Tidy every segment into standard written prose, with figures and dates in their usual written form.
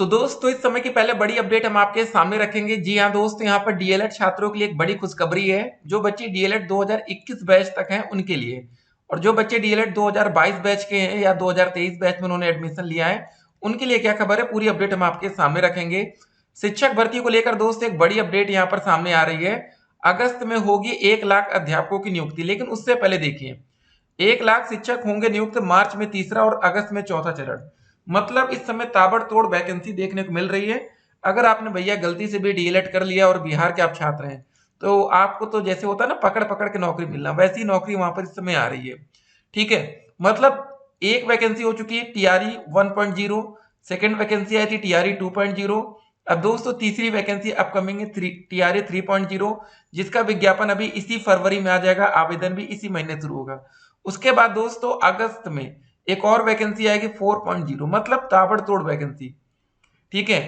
तो दोस्तों इस समय की पहले बड़ी अपडेट हम आपके सामने रखेंगे। जी हाँ दोस्तों, यहाँ पर डीएलएड छात्रों के लिए एक बड़ी खुशखबरी है। जो बच्चे डीएलएड 2021 बैच तक हैं उनके लिए, और जो बच्चे डीएलएड 2022 बैच के हैं या 2023 बैच में उन्होंने एडमिशन लिया है उनके लिए क्या खबर है, पूरी अपडेट हम आपके सामने रखेंगे। शिक्षक भर्ती को लेकर दोस्तों एक बड़ी अपडेट यहाँ पर सामने आ रही है। अगस्त में होगी 1 लाख अध्यापकों की नियुक्ति, लेकिन उससे पहले देखिए 1 लाख शिक्षक होंगे नियुक्त मार्च में तीसरा और अगस्त में चौथा चरण। मतलब इस समय ताबड़तोड़ वैकेंसी देखने को मिल रही है। अगर आपने भैया गलती से भी डीएलएड कर लिया और बिहार के आप छात्र हैं तो आपको तो जैसे होता है ना पकड़ पकड़ के नौकरी मिलना, वैसी नौकरी वहां पर इस समय आ रही है। ठीक है, मतलब एक वैकेंसी हो चुकी है टीआरई 1.0, सेकेंड वैकेंसी आई थी टीआरई 2.0। अब दोस्तों तीसरी वैकेंसी अपकमिंग है टीआरई 3.0, जिसका विज्ञापन अभी इसी फरवरी में आ जाएगा, आवेदन भी इसी महीने शुरू होगा। उसके बाद दोस्तों अगस्त में एक और वैकेंसी आएगी 4.0, मतलब ताबड़तोड़ वैकेंसी। ठीक है,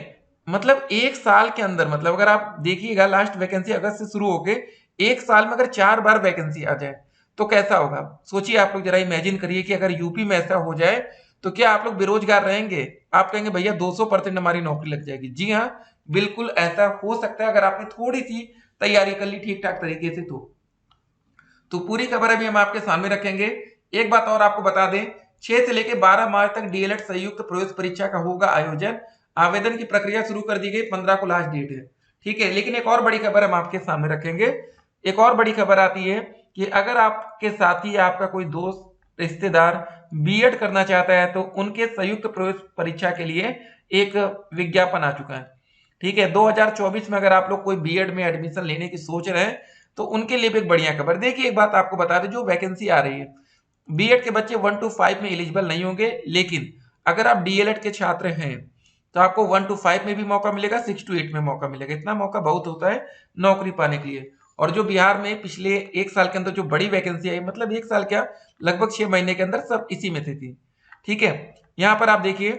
मतलब एक साल के अंदर, मतलब अगर आप देखिएगा लास्ट वैकेंसी अगस्त से शुरू होके एक साल में अगर 4 बार वैकेंसी आ जाए तो कैसा होगा। सोचिए आप लोग, जरा इमेजिन करिए कि अगर यूपी में ऐसा हो जाए तो क्या आप लोग बेरोजगार रहेंगे? आप कहेंगे भैया 200% हमारी नौकरी लग जाएगी। जी हाँ, बिल्कुल ऐसा हो सकता है अगर आपने थोड़ी सी तैयारी कर ली ठीक ठाक तरीके से तो पूरी खबर अभी हम आपके सामने रखेंगे। एक बात और आपको बता दें, 6 से लेकर 12 मार्च तक डीएलएड संयुक्त प्रवेश परीक्षा का होगा आयोजन। आवेदन की प्रक्रिया शुरू कर दी गई, 15 को लास्ट डेट है। ठीक है, लेकिन एक और बड़ी खबर हम आपके सामने रखेंगे। एक और बड़ी खबर आती है कि अगर आपके साथी या आपका कोई दोस्त रिश्तेदार बीएड करना चाहता है तो उनके संयुक्त प्रवेश परीक्षा के लिए एक विज्ञापन आ चुका है। ठीक है, 2024 में अगर आप लोग कोई बीएड में एडमिशन लेने की सोच रहे हैं तो उनके लिए भी एक बढ़िया खबर। देखिए एक बात आपको बता दें, जो वैकेंसी आ रही है बीएड के बच्चे 1 to 5 में एलिजिबल नहीं होंगे, लेकिन अगर आप डीएलएड के छात्र हैं तो आपको 1 to 5 में भी मौका मिलेगा, 6 to 8 में मौका मिलेगा। इतना मौका बहुत होता है नौकरी पाने के लिए। और जो बिहार में पिछले एक साल के अंदर जो बड़ी वैकेंसी आई, मतलब एक साल क्या, लगभग 6 महीने के अंदर सब इसी में से थी। ठीक है, यहाँ पर आप देखिए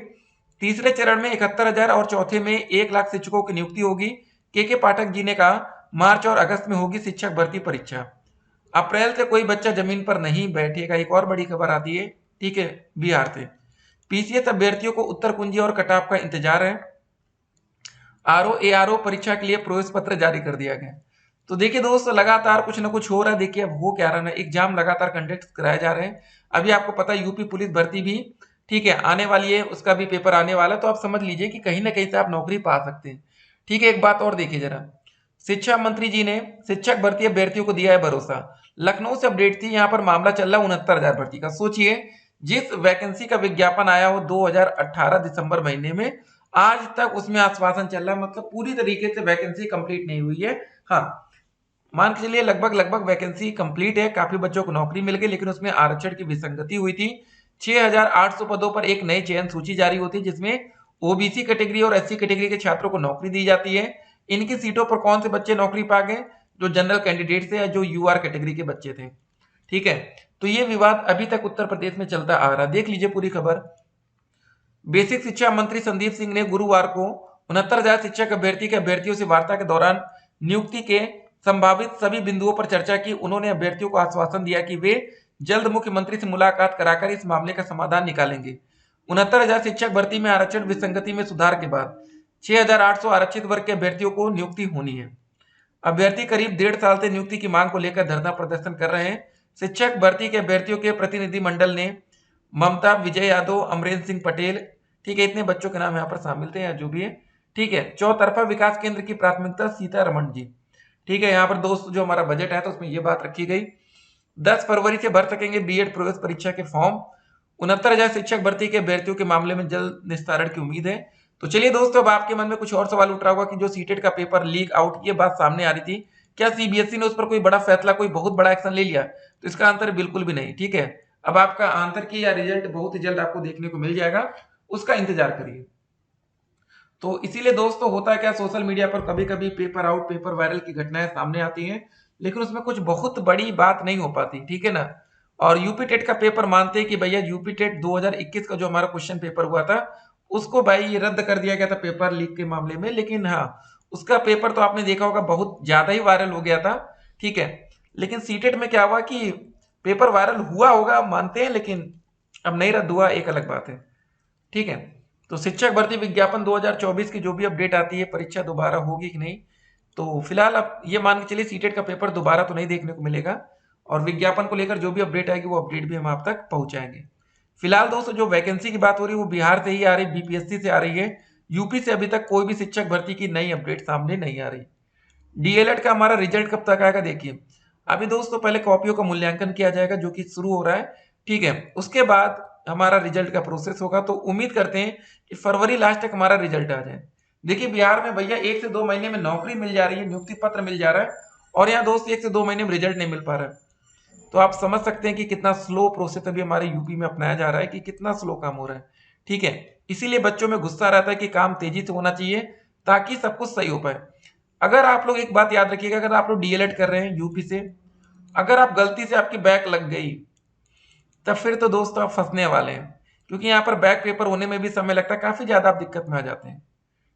तीसरे चरण में 71,000 और चौथे में 1 लाख शिक्षकों की नियुक्ति होगी। के पाठक जी ने कहा मार्च और अगस्त में होगी शिक्षक भर्ती परीक्षा। अप्रैल से कोई बच्चा जमीन पर नहीं बैठेगा। एक और बड़ी खबर आती है, ठीक है, बिहार से पीसीएस अभ्यर्थियों को उत्तर कुंजी और कटाप का इंतजार है। आरओ एआरओ परीक्षा के लिए प्रवेश पत्र जारी कर दिया गया। तो देखिए दोस्तों लगातार कुछ ना कुछ हो रहा है। देखिए अब हो क्या रहा है ना, एग्जाम लगातार कंडक्ट कराए जा रहे हैं। अभी आपको पता है यूपी पुलिस भर्ती भी ठीक है आने वाली है, उसका भी पेपर आने वाला है। तो आप समझ लीजिए कि कहीं ना कहीं से आप नौकरी पा सकते हैं। ठीक है, एक बात और देखिए जरा, शिक्षा मंत्री जी ने शिक्षक भर्ती अभ्यर्थियों को दिया है भरोसा। लखनऊ से अपडेट थी, यहाँ पर मामला चल रहा है 69,000 भर्ती का। सोचिए जिस वैकेंसी का विज्ञापन आया हो 2018 दिसंबर महीने में, आज तक उसमें आश्वासन चल रहा है, मतलब पूरी तरीके से वैकेंसी कंप्लीट नहीं हुई है। हाँ, मान के चलिए लगभग लगभग वैकेंसी कंप्लीट है, काफी बच्चों को नौकरी मिल गई, लेकिन उसमें आरक्षण की विसंगति हुई थी। 6,800 पदों पर एक नई चयन सूची जारी होती है जिसमें ओबीसी कैटेगरी और एससी कैटेगरी के छात्रों को नौकरी दी जाती है। इनकी सीटों पर कौन से बच्चे नौकरी पा गए? जो जनरल कैंडिडेट थे या जो यूआर कैटेगरी के बच्चे थे। ठीक है, तो ये विवाद अभी तक उत्तर प्रदेश में चलता आ रहा है। देख लीजिए पूरी खबर। बेसिक शिक्षा मंत्री संदीप सिंह ने गुरुवार को 69,000 शिक्षक अभ्यर्थी के अभ्यर्थियों से वार्ता के दौरान नियुक्ति के संभावित सभी बिंदुओं पर चर्चा की। उन्होंने अभ्यर्थियों को आश्वासन दिया कि वे जल्द मुख्यमंत्री से मुलाकात कराकर इस मामले का समाधान निकालेंगे। 69,000 शिक्षक भर्ती में आरक्षण विसंगति में सुधार के बाद 6,800 आरक्षित वर्ग के अभ्यर्थियों को नियुक्ति होनी है। अभ्यर्थी करीब 1.5 साल से नियुक्ति की मांग को लेकर धरना प्रदर्शन कर रहे हैं। शिक्षक भर्ती के अभ्यर्थियों के प्रतिनिधि मंडल ने ममता, विजय यादव, अमरेंद्र सिंह पटेल, ठीक है, इतने बच्चों के नाम यहाँ पर शामिल थे या जो भी है। ठीक है, चौतरफा विकास केंद्र की प्राथमिकता सीतारमण जी। ठीक है, यहाँ पर दोस्त जो हमारा बजट है तो उसमें ये बात रखी गई। 10 फरवरी से भर सकेंगे बीएड प्रवेश परीक्षा के फॉर्म। 69,000 शिक्षक भर्ती के अभ्यर्थियों के मामले में जल्द निस्तारण की उम्मीद है। तो चलिए दोस्तों, अब आपके मन में कुछ और सवाल उठ रहा होगा कि जो सीटेट का पेपर लीक आउट, ये बात सामने आ रही थी, क्या सीबीएसई ने उस पर कोई बड़ा फैसला, कोई बहुत बड़ा एक्शन ले लिया? तो इसका आंसर बिल्कुल भी नहीं। ठीक है, अब आपका आंसर की या रिजल्ट बहुत ही जल्द आपको देखने को मिल जाएगा, उसका इंतजार करिए। तो इसीलिए दोस्तों होता क्या, सोशल मीडिया पर कभी कभी पेपर आउट पेपर वायरल की घटनाएं सामने आती हैं, लेकिन उसमें कुछ बहुत बड़ी बात नहीं हो पाती। ठीक है ना। और यूपी टेट का पेपर मानते हैं कि भैया यूपी टेट 2021 का जो हमारा क्वेश्चन पेपर हुआ था उसको भाई रद्द कर दिया गया था पेपर लीक के मामले में, लेकिन हाँ उसका पेपर तो आपने देखा होगा बहुत ज्यादा ही वायरल हो गया था। ठीक है, लेकिन सीटेट में क्या हुआ कि पेपर वायरल हुआ होगा मानते हैं, लेकिन अब नहीं रद्द हुआ, एक अलग बात है। ठीक है, तो शिक्षक भर्ती विज्ञापन 2024 की जो भी अपडेट आती है, परीक्षा दोबारा होगी कि नहीं, तो फिलहाल आप ये मान के चलिए सीटेट का पेपर दोबारा तो नहीं देखने को मिलेगा, और विज्ञापन को लेकर जो भी अपडेट आएगी वो अपडेट भी हम आप तक पहुंचाएंगे। फिलहाल दोस्तों जो वैकेंसी की बात हो रही है वो बिहार से ही आ रही, बीपीएससी से आ रही है। यूपी से अभी तक कोई भी शिक्षक भर्ती की नई अपडेट सामने नहीं आ रही। डीएलएड का हमारा रिजल्ट कब तक आएगा देखिए, अभी दोस्तों पहले कॉपियों का मूल्यांकन किया जाएगा जो कि शुरू हो रहा है, ठीक है। उसके बाद हमारा रिजल्ट का प्रोसेस होगा, तो उम्मीद करते हैं कि फरवरी लास्ट तक हमारा रिजल्ट आ जाए। देखिए बिहार में भैया 1 से 2 महीने में नौकरी मिल जा रही है, नियुक्ति पत्र मिल जा रहा है, और यहाँ दोस्त 1 से 2 महीने में रिजल्ट नहीं मिल पा रहा है। तो आप समझ सकते हैं कि कितना स्लो प्रोसेस अभी हमारे यूपी में अपनाया जा रहा है, कि कितना स्लो काम हो रहा है, ठीक है। इसीलिए बच्चों में गुस्सा रहता है कि काम तेजी से होना चाहिए ताकि सब कुछ सही हो पाए। अगर आप लोग एक बात याद रखिएगा, अगर आप लोग डीएलएड कर रहे हैं यूपी से, अगर आप गलती से आपकी बैक लग गई, तब फिर तो दोस्तों आप फंसने वाले हैं, क्योंकि यहाँ पर बैक पेपर होने में भी समय लगता है, काफी ज्यादा आप दिक्कत में आ जाते हैं,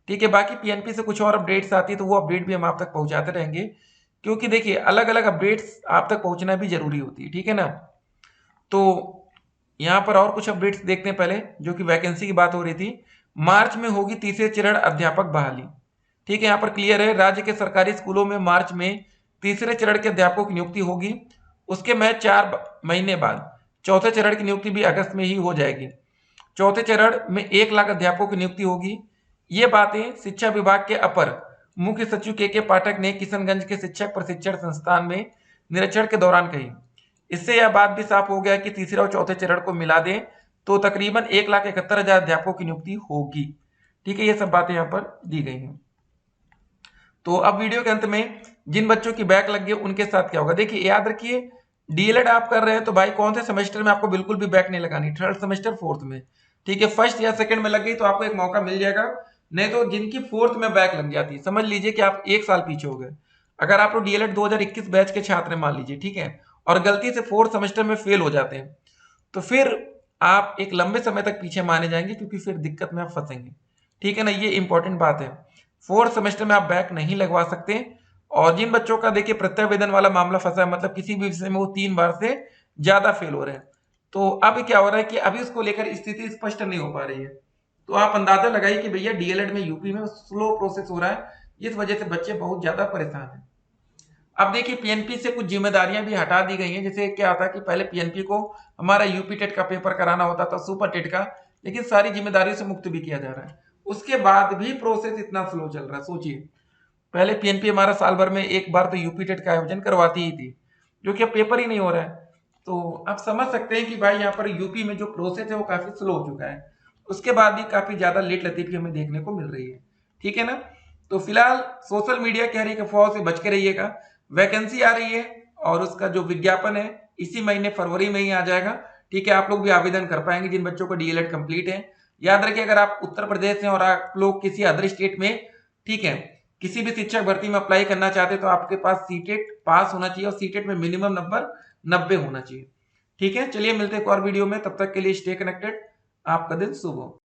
ठीक है। बाकी पीएनपी से कुछ और अपडेट्स आती है तो वो अपडेट भी हम आप तक पहुंचाते रहेंगे, क्योंकि देखिए अलग अलग अपडेट्स आप तक पहुंचना भी जरूरी होती है, ठीक है ना। तो यहाँ पर और कुछ अपडेट्स देखते हैं पहले, जो कि वैकेंसी की बात हो रही थी। मार्च में होगी तीसरे चरण अध्यापक बहाली, ठीक है। यहाँ पर क्लियर है, राज्य के सरकारी स्कूलों में मार्च में तीसरे चरण के अध्यापकों की नियुक्ति होगी। उसके मैं 4 महीने बाद चौथे चरण की नियुक्ति भी अगस्त में ही हो जाएगी। चौथे चरण में 1 लाख अध्यापकों की नियुक्ति होगी। ये बातें शिक्षा विभाग के अपर मुख्य सचिव के पाठक ने किशनगंज के शिक्षक प्रशिक्षण संस्थान में निरीक्षण के दौरान कही। इससे यह बात भी साफ हो गया कि तीसरे और चौथे चरण को मिला दें तो तकरीबन 1,71,000 अध्यापकों की नियुक्ति होगी, ठीक है। ये सब बातें यहाँ पर दी गई हैं। तो अब वीडियो के अंत में जिन बच्चों की बैक लग गई उनके साथ क्या होगा, देखिए याद रखिए, डीएलएड आप कर रहे हैं तो भाई कौन से सेमेस्टर में आपको बिल्कुल भी बैक नहीं लगानी, थर्ड सेमेस्टर फोर्थ में, ठीक है। फर्स्ट या सेकंड में लग गई तो आपको एक मौका मिल जाएगा, नहीं तो जिनकी फोर्थ में बैक लग जाती है, समझ लीजिए कि आप 1 साल पीछे हो गए। अगर आप लोग डीएलएड 2021 बैच के छात्र मान लीजिए, ठीक है, और गलती से फोर्थ सेमेस्टर में फेल हो जाते हैं, तो फिर आप एक लंबे समय तक पीछे माने जाएंगे, क्योंकि फिर दिक्कत में आप फंसेंगे, ठीक है ना। ये इंपॉर्टेंट बात है, फोर्थ सेमेस्टर में आप बैक नहीं लगवा सकते। और जिन बच्चों का देखिए प्रत्यावेदन वाला मामला फंसा है, मतलब किसी भी विषय में वो 3 बार से ज्यादा फेल हो रहे हैं, तो अब क्या हो रहा है कि अभी उसको लेकर स्थिति स्पष्ट नहीं हो पा रही है। तो आप अंदाजा लगाइए कि भैया डीएलएड में यूपी में स्लो प्रोसेस हो रहा है, इस वजह से बच्चे बहुत ज्यादा परेशान हैं। अब देखिए पीएनपी से कुछ जिम्मेदारियां भी हटा दी गई हैं। जैसे क्या था कि पहले पीएनपी को हमारा यूपी टेट का पेपर कराना होता था, सुपर टेट का, लेकिन सारी जिम्मेदारियों से मुक्त भी किया जा रहा है। उसके बाद भी प्रोसेस इतना स्लो चल रहा है, सोचिए। पहले पीएनपी हमारा साल भर में एक बार तो यूपी टेट का आयोजन करवाती ही थी, जो कि अब पेपर ही नहीं हो रहा है। तो आप समझ सकते हैं कि भाई यहाँ पर यूपी में जो प्रोसेस है वो काफी स्लो हो चुका है। उसके बाद भी काफी ज्यादा लेट लतीफी हमें देखने को मिल रही है, ठीक है ना। तो फिलहाल सोशल मीडिया की हर एक अफवाह से बच के रहिएगा। वैकेंसी आ रही है और उसका जो विज्ञापन है इसी महीने फरवरी में ही आ जाएगा, ठीक है। आप लोग भी आवेदन कर पाएंगे जिन बच्चों को डीएलएड कंप्लीट है। याद रखिए, अगर आप उत्तर प्रदेश हैं और आप लोग किसी अदर स्टेट में, ठीक है, किसी भी शिक्षक भर्ती में अप्लाई करना चाहते हैं, तो आपके पास सीटेट पास होना चाहिए, और सीटेट में मिनिमम नंबर 90 होना चाहिए, ठीक है। चलिए मिलते हैं एक और वीडियो में, तब तक के लिए स्टे कनेक्टेड। आपका दिन शुभ हो।